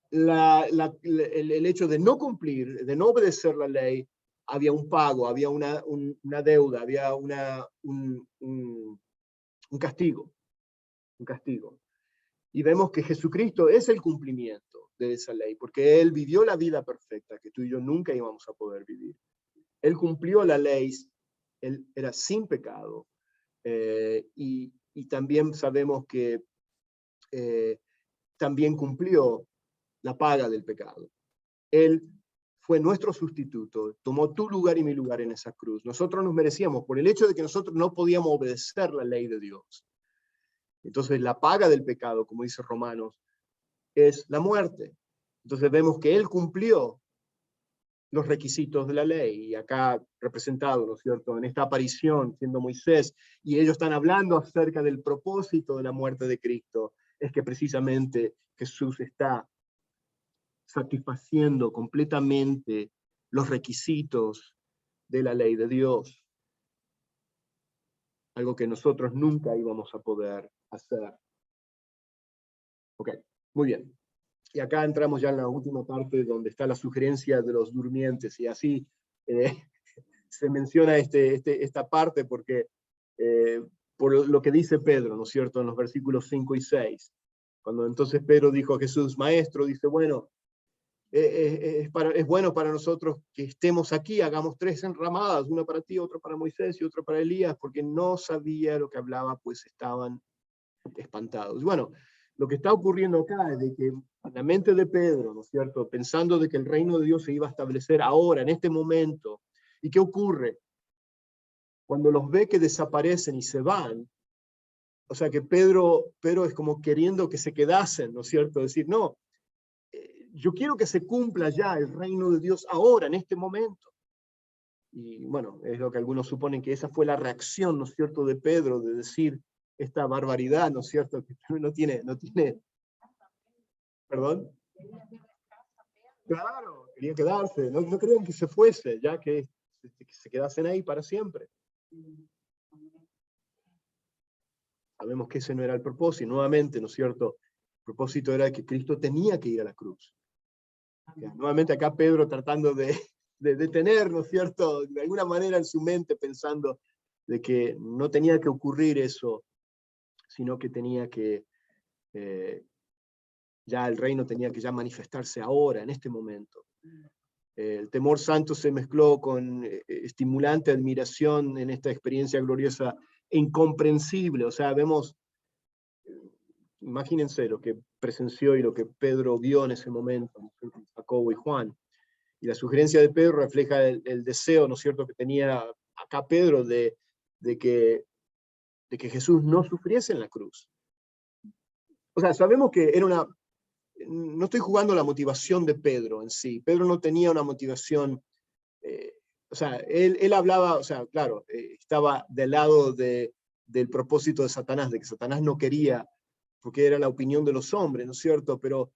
el hecho de no cumplir, de no obedecer la ley, había un pago, había una deuda, había un castigo. Un castigo. Y vemos que Jesucristo es el cumplimiento de esa ley, porque Él vivió la vida perfecta que tú y yo nunca íbamos a poder vivir. Él cumplió la ley, Él era sin pecado, y también sabemos que también cumplió la paga del pecado. Él fue nuestro sustituto, tomó tu lugar y mi lugar en esa cruz. Nosotros nos merecíamos, por el hecho de que nosotros no podíamos obedecer la ley de Dios. Entonces la paga del pecado, como dice Romanos, es la muerte. Entonces vemos que Él cumplió los requisitos de la ley, y acá representado, ¿no es cierto?, en esta aparición, siendo Moisés, y ellos están hablando acerca del propósito de la muerte de Cristo, es que precisamente Jesús está satisfaciendo completamente los requisitos de la ley de Dios, algo que nosotros nunca íbamos a poder hacer. Ok, muy bien. Y acá entramos ya en la última parte donde está la sugerencia de los durmientes, y así se menciona esta parte porque por lo que dice Pedro, ¿no es cierto?, en los versículos 5 y 6. Cuando entonces Pedro dijo a Jesús, Maestro, dice, bueno, es bueno para nosotros que estemos aquí, hagamos 3 enramadas, una para ti, otra para Moisés y otra para Elías, porque no sabía lo que hablaba, pues estaban espantados. Bueno, lo que está ocurriendo acá es de que en la mente de Pedro, ¿no es cierto?, pensando de que el reino de Dios se iba a establecer ahora, en este momento, ¿y qué ocurre? Cuando los ve que desaparecen y se van, o sea que Pedro es como queriendo que se quedasen, ¿no es cierto? Decir, no, yo quiero que se cumpla ya el reino de Dios ahora, en este momento. Y bueno, es lo que algunos suponen que esa fue la reacción, ¿no es cierto?, de Pedro, de decir esta barbaridad, ¿no es cierto?, que no tiene, ¿perdón? Claro, quería quedarse, no querían que se fuese, ya que se quedasen ahí para siempre. Sabemos que ese no era el propósito, nuevamente, ¿no es cierto? El propósito era que Cristo tenía que ir a la cruz. Nuevamente acá Pedro tratando de detener, ¿no es cierto?, de alguna manera en su mente, pensando de que no tenía que ocurrir eso, sino que tenía que, ya el reino tenía que ya manifestarse ahora, en este momento. El temor santo se mezcló con estimulante admiración en esta experiencia gloriosa e incomprensible. O sea, vemos, imagínense lo que presenció y lo que Pedro vio en ese momento, Jacobo y Juan. Y la sugerencia de Pedro refleja el deseo, ¿no es cierto?, que tenía acá Pedro de que Jesús no sufriese en la cruz. O sea, sabemos que era una... No estoy jugando la motivación de Pedro en sí. Pedro no tenía una motivación... o sea, él hablaba, o sea, claro, estaba del lado del propósito de Satanás, de que Satanás no quería, porque era la opinión de los hombres, ¿no es cierto? Pero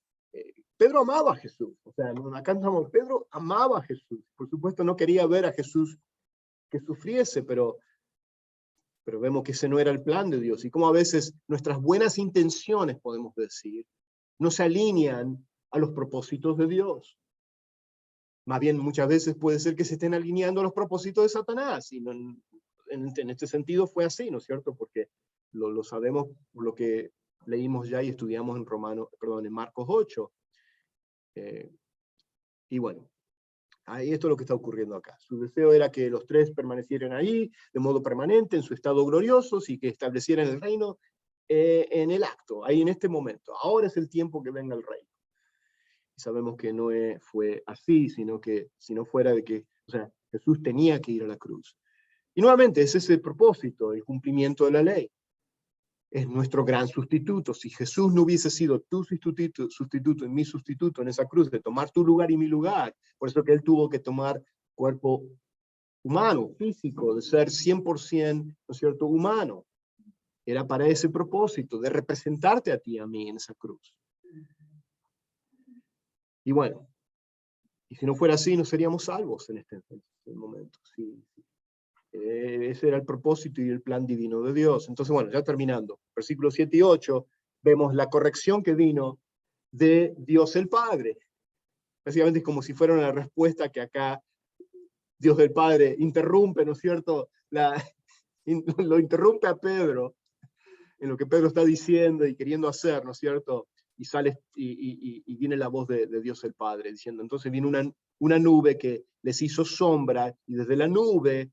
Pedro amaba a Jesús. O sea, acá estamos, Pedro amaba a Jesús. Por supuesto no quería ver a Jesús que sufriese, pero vemos que ese no era el plan de Dios. Y como a veces nuestras buenas intenciones, podemos decir, no se alinean a los propósitos de Dios. Más bien, muchas veces puede ser que se estén alineando a los propósitos de Satanás. Y no, en este sentido fue así, ¿no es cierto? Porque lo sabemos por lo que leímos ya y estudiamos en Marcos 8. Y bueno, ahí esto es lo que está ocurriendo acá. Su deseo era que los tres permanecieran ahí de modo permanente, en su estado glorioso, y que establecieran el reino en el acto, ahí en este momento. Ahora es el tiempo que venga el reino. Y sabemos que no fue así, sino que si no fuera de que, o sea, Jesús tenía que ir a la cruz. Y nuevamente, ese es el propósito, el cumplimiento de la ley. Es nuestro gran sustituto. Si Jesús no hubiese sido tu sustituto y mi sustituto en esa cruz, de tomar tu lugar y mi lugar, por eso que él tuvo que tomar cuerpo humano, físico, de ser 100%, ¿no es cierto?, humano. Era para ese propósito, de representarte a ti y a mí en esa cruz. Y bueno, y si no fuera así, no seríamos salvos en este momento. Sí. Ese era el propósito y el plan divino de Dios. Entonces, bueno, ya terminando, versículos 7 y 8, vemos la corrección que vino de Dios el Padre. Básicamente es como si fuera una respuesta que acá Dios el Padre interrumpe, ¿no es cierto? Lo interrumpe a Pedro en lo que Pedro está diciendo y queriendo hacer, ¿no es cierto? Y sale y viene la voz de Dios el Padre diciendo, entonces viene una nube que les hizo sombra, y desde la nube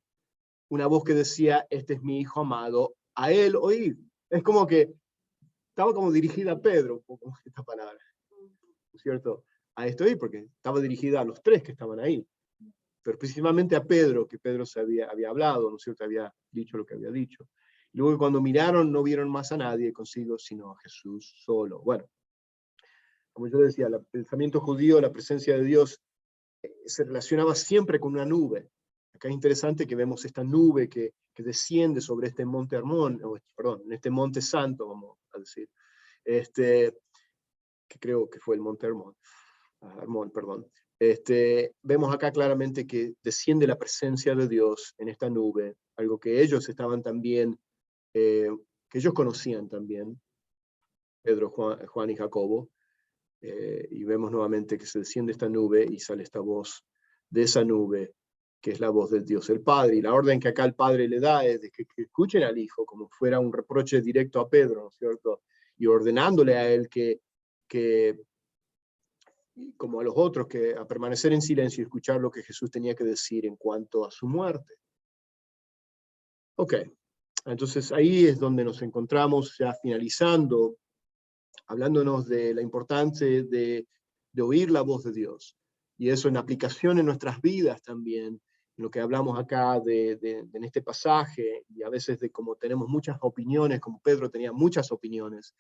una voz que decía, este es mi hijo amado, a él oíd. Es como que estaba como dirigida a Pedro, un poco esta palabra, ¿no es cierto? A esto oíd, porque estaba dirigida a los tres que estaban ahí, pero principalmente a Pedro, que Pedro se había hablado, ¿no es cierto? Había dicho lo que había dicho. Y luego cuando miraron, no vieron más a nadie consigo, sino a Jesús solo. Bueno, como yo decía, el pensamiento judío, la presencia de Dios, se relacionaba siempre con una nube. Acá es interesante que vemos esta nube que desciende sobre este monte Hermón, perdón, en este monte santo, vamos a decir, que creo que fue el monte Hermón, perdón. Vemos acá claramente que desciende la presencia de Dios en esta nube, algo que ellos estaban también, que ellos conocían también, Pedro, Juan y Jacobo, y vemos nuevamente que se desciende esta nube y sale esta voz de esa nube, que es la voz del Dios el Padre. Y la orden que acá el Padre le da es de que escuchen al Hijo, como fuera un reproche directo a Pedro, ¿no es cierto? Y ordenándole a él que como a los otros, que a permanecer en silencio y escuchar lo que Jesús tenía que decir en cuanto a su muerte. Ok, entonces ahí es donde nos encontramos ya finalizando, hablándonos de la importancia de oír la voz de Dios. Y eso en aplicación en nuestras vidas también, en lo que hablamos acá en este pasaje, y a veces de cómo tenemos muchas opiniones, como Pedro tenía muchas opiniones.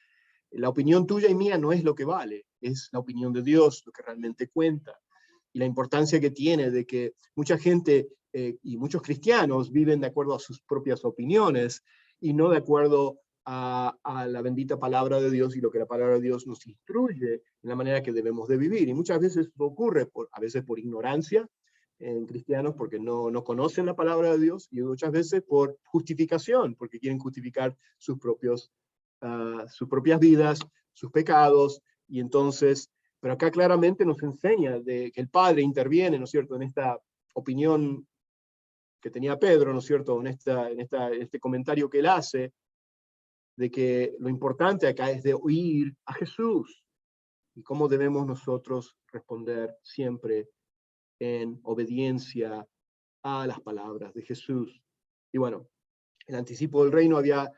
La opinión tuya y mía no es lo que vale, es la opinión de Dios lo que realmente cuenta. Y la importancia que tiene de que mucha gente y muchos cristianos viven de acuerdo a sus propias opiniones y no de acuerdo a la bendita palabra de Dios y lo que la palabra de Dios nos instruye en la manera que debemos de vivir. Y muchas veces ocurre, a veces por ignorancia en cristianos, porque no conocen la palabra de Dios, y muchas veces por justificación, porque quieren justificar sus propias vidas, sus pecados, y entonces, pero acá claramente nos enseña de que el Padre interviene, ¿no es cierto?, en esta opinión que tenía Pedro, ¿no es cierto?, en este comentario que él hace, de que lo importante acá es de oír a Jesús y cómo debemos nosotros responder siempre en obediencia a las palabras de Jesús. Y bueno, el anticipo del reino había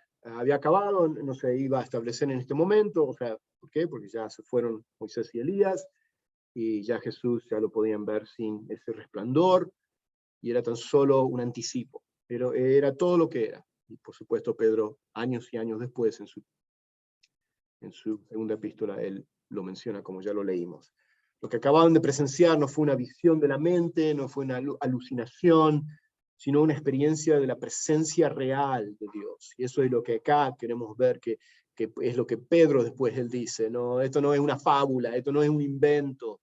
acabado, no se iba a establecer en este momento. O sea, ¿por qué? Porque ya se fueron Moisés y Elías, y ya Jesús ya lo podían ver sin ese resplandor, y era tan solo un anticipo, pero era todo lo que era. Y por supuesto Pedro, años y años después, en su segunda epístola, él lo menciona como ya lo leímos. Lo que acababan de presenciar no fue una visión de la mente, no fue una alucinación, sino una experiencia de la presencia real de Dios. Y eso es lo que acá queremos ver, que es lo que Pedro después él dice, no, esto no es una fábula, esto no es un invento.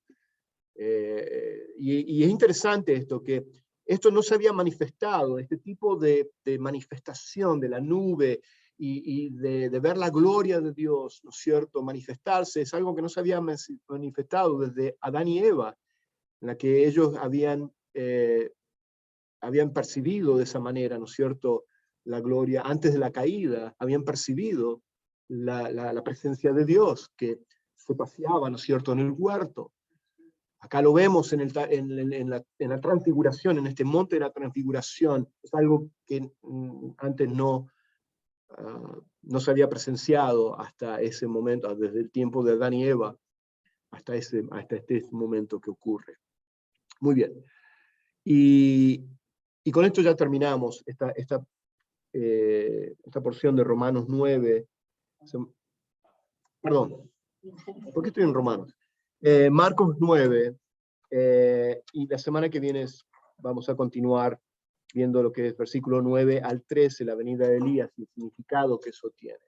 Y es interesante esto, que esto no se había manifestado, este tipo de manifestación de la nube y de ver la gloria de Dios, ¿no es cierto?, manifestarse, es algo que no se había manifestado desde Adán y Eva, en la que ellos habían percibido de esa manera, ¿no es cierto?, la gloria. Antes de la caída habían percibido la presencia de Dios, que se paseaba, ¿no es cierto?, en el huerto. Acá lo vemos en la transfiguración, en este monte de la transfiguración. Es algo que antes no se había presenciado hasta ese momento, desde el tiempo de Adán y Eva, hasta este momento que ocurre. Muy bien. Y con esto ya terminamos esta porción de Romanos 9. Perdón, ¿por qué estoy en Romanos? Marcos 9, y la semana que viene vamos a continuar viendo lo que es versículo 9 al 13, la venida de Elías y el significado que eso tiene.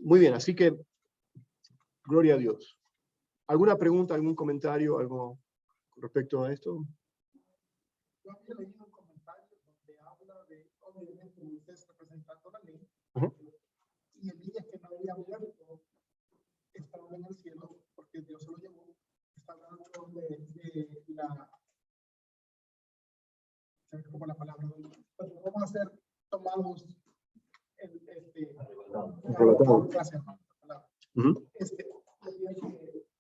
Muy bien, así que, gloria a Dios. ¿Alguna pregunta, algún comentario, algo respecto a esto? Yo había leído un comentario donde habla de, obviamente, Moisés representando la ley, y Elías, que no había muerto, estaba en el cielo, porque Dios se lo llevó. Está hablando de la, como la palabra, pero vamos a ser tomados gracias,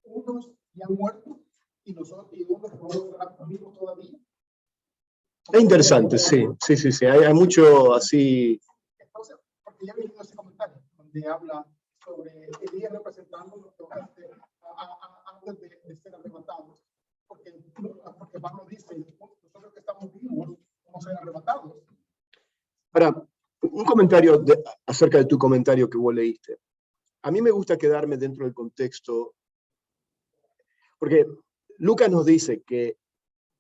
unos ya han muerto y nosotros y unos están vivos todavía. Es interesante, sí. Hay mucho así. Entonces, porque ya leído ese comentario donde habla sobre Elías representando lo que va a hacer antes de ser arrebatados, porque Pablo dice, nosotros que estamos vivos vamos a ser arrebatados. Ahora, un comentario acerca de tu comentario que vos leíste. A mí me gusta quedarme dentro del contexto, porque Lucas nos dice que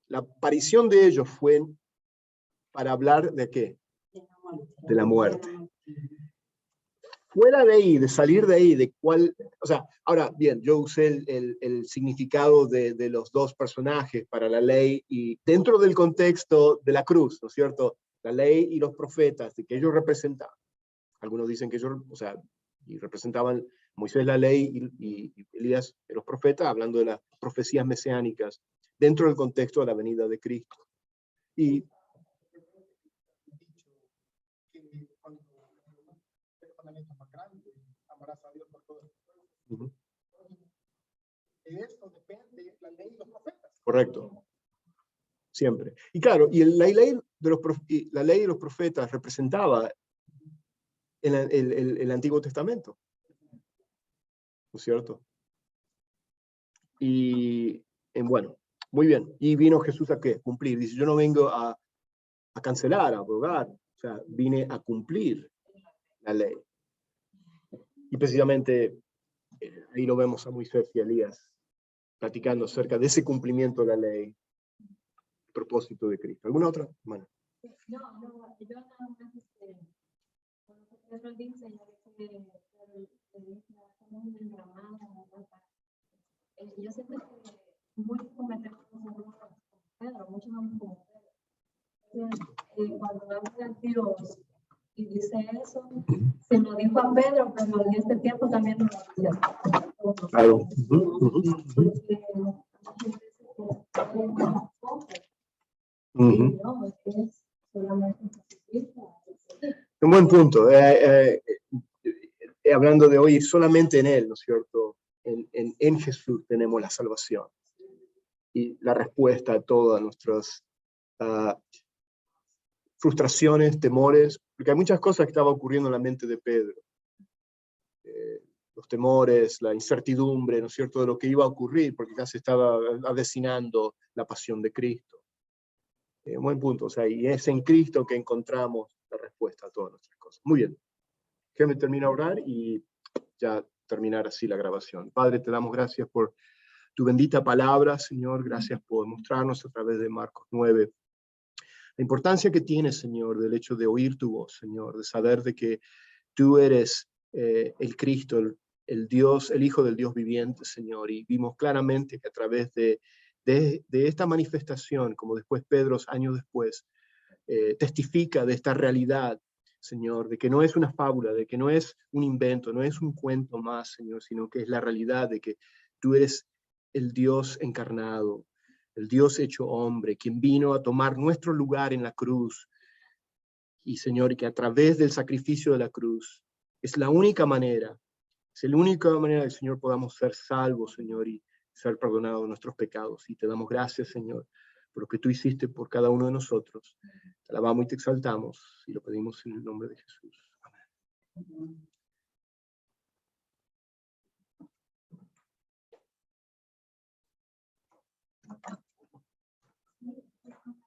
la aparición de ellos fue para hablar de ¿qué? De la muerte. Fuera de ahí, de salir de ahí, de cuál, o sea, ahora bien, yo usé el significado de los dos personajes para la ley, y dentro del contexto de la cruz, ¿no es cierto? La ley y los profetas, de que ellos representaban. Algunos dicen que ellos, o sea, y representaban Moisés la ley y Elías los profetas, hablando de las profecías mesiánicas, dentro del contexto de la venida de Cristo. Y amarás a Dios por todo el pueblo. De esto depende la ley y los profetas. Correcto. Siempre. Y claro, y la ley de los profetas representaba el Antiguo Testamento. ¿No es cierto? Y bueno, muy bien. Y vino Jesús a ¿qué? Cumplir. Dice, yo no vengo a cancelar, a abrogar. O sea, vine a cumplir la ley. Y precisamente ahí lo vemos a Moisés y a Elías platicando acerca de ese cumplimiento de la ley, el propósito de Cristo. ¿Alguna otra? Bueno. No, yo nada más, cuando Pedro dice, yo siempre muchos cometemos errores como Pedro, muchos vamos como Pedro. Cuando habla de Dios y dice eso, se lo dijo a Pedro, pero en este tiempo también nos lo dice a todos. Claro. Un buen punto. hablando de hoy, solamente en Él, ¿no es cierto? En Jesús tenemos la salvación y la respuesta a todas nuestras frustraciones, temores, porque hay muchas cosas que estaban ocurriendo en la mente de Pedro. Los temores, la incertidumbre, ¿no es cierto?, de lo que iba a ocurrir, porque casi estaba avecinando la pasión de Cristo. Buen punto, o sea, y es en Cristo que encontramos la respuesta a todas nuestras cosas. Muy bien, déjame terminar a orar y ya terminar así la grabación. Padre, te damos gracias por tu bendita palabra, Señor, gracias por mostrarnos a través de Marcos 9 la importancia que tiene, Señor, del hecho de oír tu voz, Señor, de saber de que tú eres el Cristo, el Dios, el Hijo del Dios viviente, Señor, y vimos claramente que a través de esta manifestación, como después Pedro, años después, testifica de esta realidad, Señor, de que no es una fábula, de que no es un invento, no es un cuento más, Señor, sino que es la realidad de que tú eres el Dios encarnado, el Dios hecho hombre, quien vino a tomar nuestro lugar en la cruz, y Señor, y que a través del sacrificio de la cruz es la única manera, es la única manera que, Señor, podamos ser salvos, Señor, y ser perdonados de nuestros pecados. Y te damos gracias, Señor, por lo que tú hiciste por cada uno de nosotros. Te alabamos y te exaltamos, y lo pedimos en el nombre de Jesús. Amén.